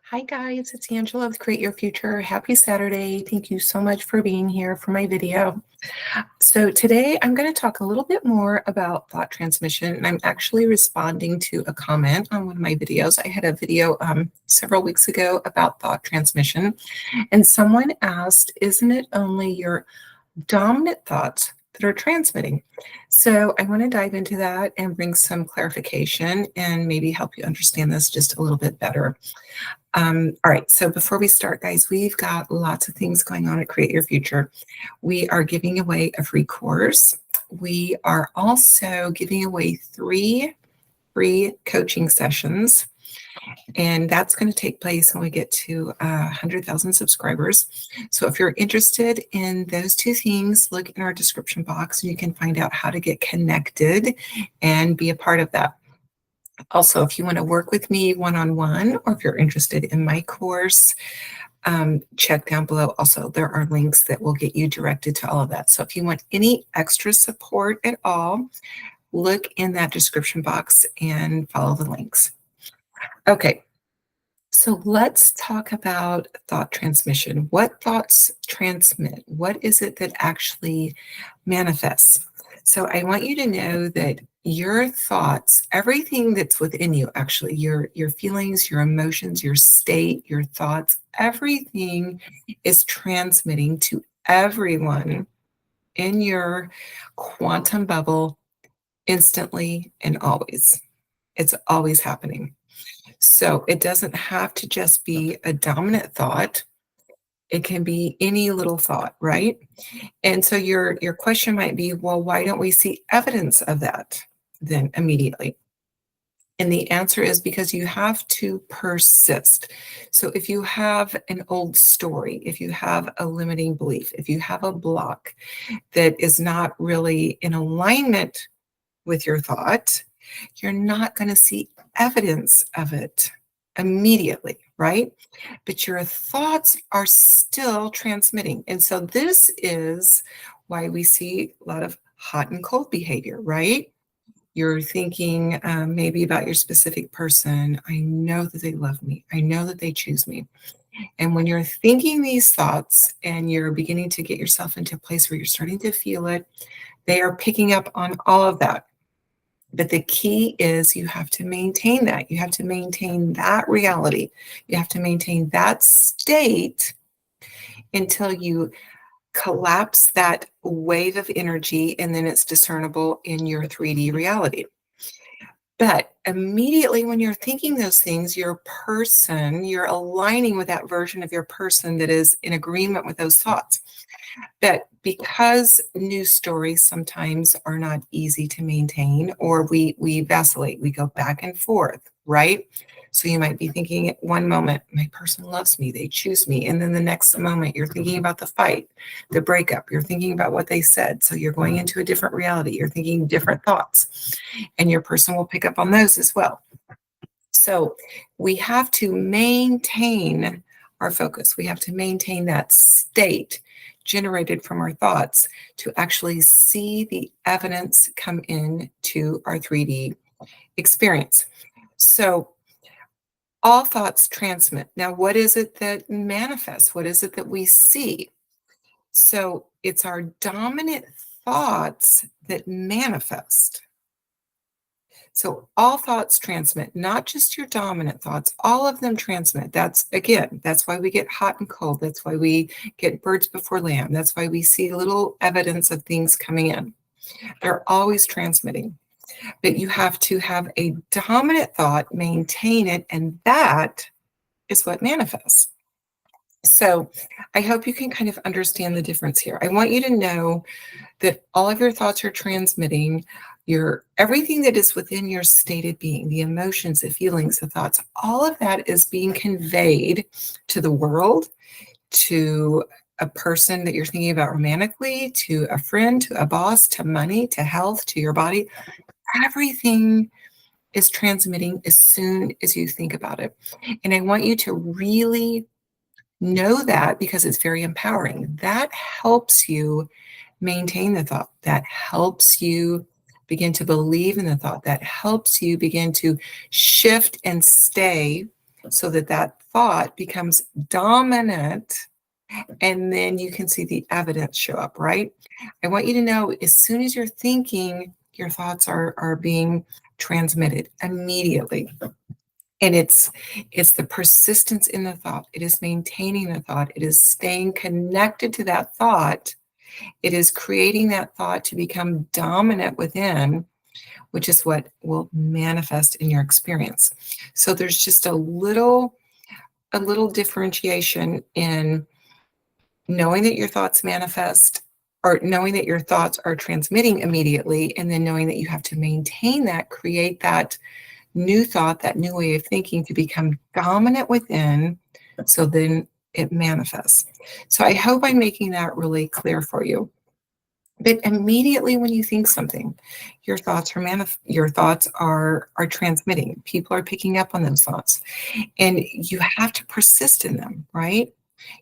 Hi guys, it's Angela with Create Your Future. Happy Saturday. Thank you so much for being here for my video. So today I'm going to talk a little bit more about thought transmission, and I'm actually responding to a comment on one of my videos. I had a video several weeks ago about thought transmission, and someone asked, isn't it only your dominant thoughts that are transmitting? So I want to dive into that and bring some clarification and maybe help you understand this just a little bit better. All right, so before we start, guys, we've got lots of things going on at Create Your Future. We are giving away a free course. We are also giving away 3 free coaching sessions, and that's going to take place when we get to 100,000 subscribers. So if you're interested in those 2 things, look in our description box and you can find out how to get connected and be a part of that. Also, if you want to work with me one-on-one, or if you're interested in my course, check down below. Also, there are links that will get you directed to all of that. So if you want any extra support at all, look in that description box and follow the links. Okay, so let's talk about thought transmission. What thoughts transmit? What is it that actually manifests? So I want you to know that your thoughts, everything that's within you, actually, your feelings, your emotions, your state, your thoughts, everything is transmitting to everyone in your quantum bubble instantly and always. It's always happening. So it doesn't have to just be a dominant thought. It can be any little thought, right? And so your question might be, well, why don't we see evidence of that then immediately? And the answer is because you have to persist. So if you have an old story, if you have a limiting belief, if you have a block that is not really in alignment with your thought, you're not going to see evidence of it immediately, right? But your thoughts are still transmitting. And so this is why we see a lot of hot and cold behavior, right? You're thinking maybe about your specific person. I know that they love me. I know that they choose me. And when you're thinking these thoughts and you're beginning to get yourself into a place where you're starting to feel it, they are picking up on all of that. But the key is you have to maintain that. You have to maintain that reality. You have to maintain that state until you collapse that wave of energy, and then it's discernible in your 3D reality. But immediately when you're thinking those things, your person, you're aligning with that version of your person that is in agreement with those thoughts. But because news stories sometimes are not easy to maintain, or we vacillate, we go back and forth, right? So you might be thinking at one moment, my person loves me, they choose me. And then the next moment, you're thinking about the fight, the breakup, you're thinking about what they said. So you're going into a different reality, you're thinking different thoughts, and your person will pick up on those as well. So we have to maintain our focus. We have to maintain that state generated from our thoughts to actually see the evidence come in to our 3D experience. So all thoughts transmit. Now, what is it that manifests? What is it that we see? So it's our dominant thoughts that manifest. So all thoughts transmit, not just your dominant thoughts, all of them transmit. That's why we get hot and cold. That's why we get birds before lamb. That's why we see little evidence of things coming in. They're always transmitting. But you have to have a dominant thought, maintain it, and that is what manifests. So I hope you can kind of understand the difference here. I want you to know that all of your thoughts are transmitting. Everything that is within your stated being, the emotions, the feelings, the thoughts, all of that is being conveyed to the world, to a person that you're thinking about romantically, to a friend, to a boss, to money, to health, to your body. Everything is transmitting as soon as you think about it. And I want you to really know that, because it's very empowering. That helps you maintain the thought. That helps you begin to believe in the thought. That helps you begin to shift and stay so that that thought becomes dominant, and then you can see the evidence show up, right? I want you to know, as soon as you're thinking, your thoughts are being transmitted immediately. And it's the persistence in the thought. It is maintaining the thought. It is staying connected to that thought. It is creating that thought to become dominant within, which is what will manifest in your experience. So there's just a little differentiation in knowing that your thoughts manifest, or knowing that your thoughts are transmitting immediately, and then knowing that you have to maintain that, create that new thought, that new way of thinking to become dominant within, so then it manifests. So I hope I'm making that really clear for you. But immediately when you think something, your thoughts are transmitting. People are picking up on those thoughts, and you have to persist in them, right?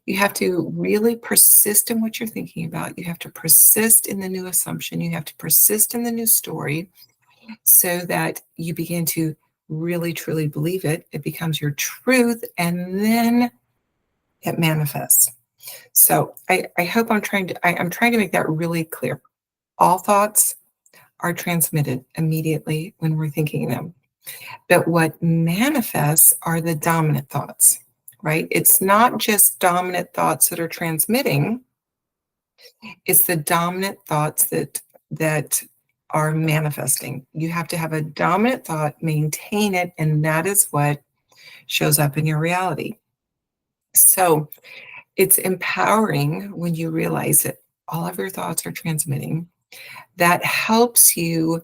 You have to really persist in what you're thinking about. You have to persist in the new assumption. You have to persist in the new story, so that you begin to really, truly believe it. It becomes your truth, and then it manifests. So I hope I'm trying to make that really clear. All thoughts are transmitted immediately when we're thinking them. But what manifests are the dominant thoughts, right? It's not just dominant thoughts that are transmitting. It's the dominant thoughts that are manifesting. You have to have a dominant thought, maintain it, and that is what shows up in your reality. So it's empowering when you realize that all of your thoughts are transmitting. That helps you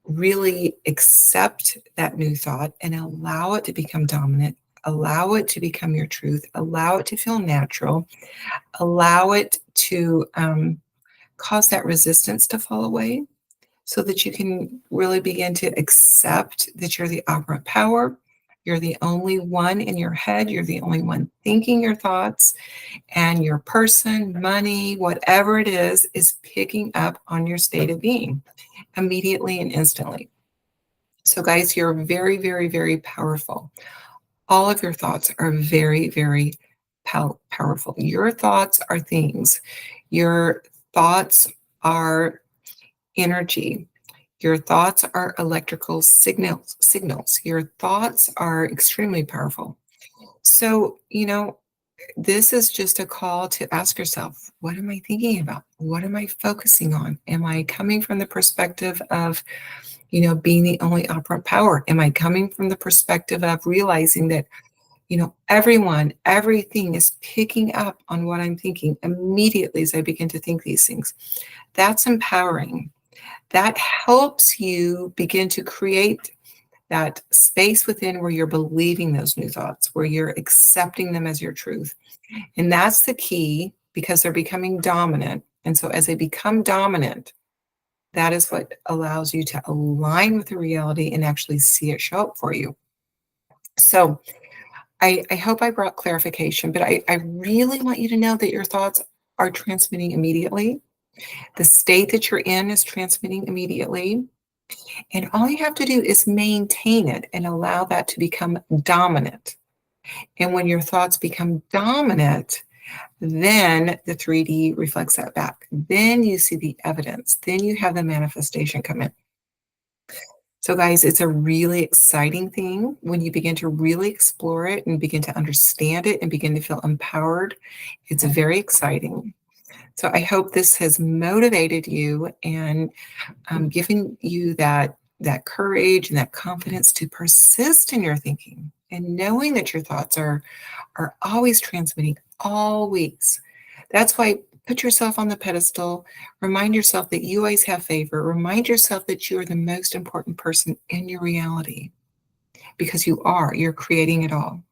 really accept that new thought and allow it to become dominant, allow it to become your truth, allow it to feel natural, allow it to cause that resistance to fall away, so that you can really begin to accept that you're the operant power. You're the only one in your head. You're the only one thinking your thoughts, and your person, money, whatever it is picking up on your state of being immediately and instantly. So guys, you're very, very, very powerful. All of your thoughts are very, very powerful. Your thoughts are things. Your thoughts are energy. Your thoughts are electrical signals. Your thoughts are extremely powerful. So, this is just a call to ask yourself, what am I thinking about? What am I focusing on? Am I coming from the perspective of, being the only operant power? Am I coming from the perspective of realizing that, everything is picking up on what I'm thinking immediately as I begin to think these things? That's empowering. That helps you begin to create that space within where you're believing those new thoughts, where you're accepting them as your truth. And that's the key, because they're becoming dominant. And so as they become dominant, that is what allows you to align with the reality and actually see it show up for you. So I hope I brought clarification, but I really want you to know that your thoughts are transmitting immediately. The state that you're in is transmitting immediately. And all you have to do is maintain it and allow that to become dominant. And when your thoughts become dominant, then the 3D reflects that back. Then you see the evidence. Then you have the manifestation come in. So guys, it's a really exciting thing when you begin to really explore it and begin to understand it and begin to feel empowered. It's very exciting. So I hope this has motivated you and given you that courage and that confidence to persist in your thinking, and knowing that your thoughts are always transmitting, always. That's why put yourself on the pedestal. Remind yourself that you always have favor. Remind yourself that you are the most important person in your reality, because you are. You're creating it all.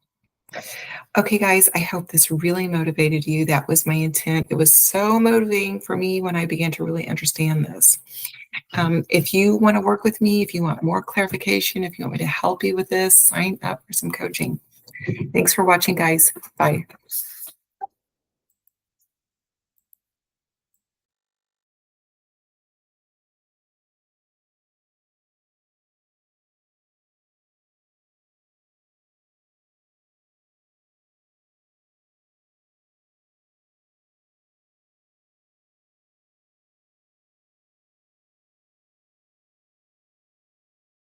Okay, guys, I hope this really motivated you. That was my intent. It was so motivating for me when I began to really understand this. If you want to work with me, if you want more clarification, if you want me to help you with this, sign up for some coaching. Thanks for watching, guys. Bye.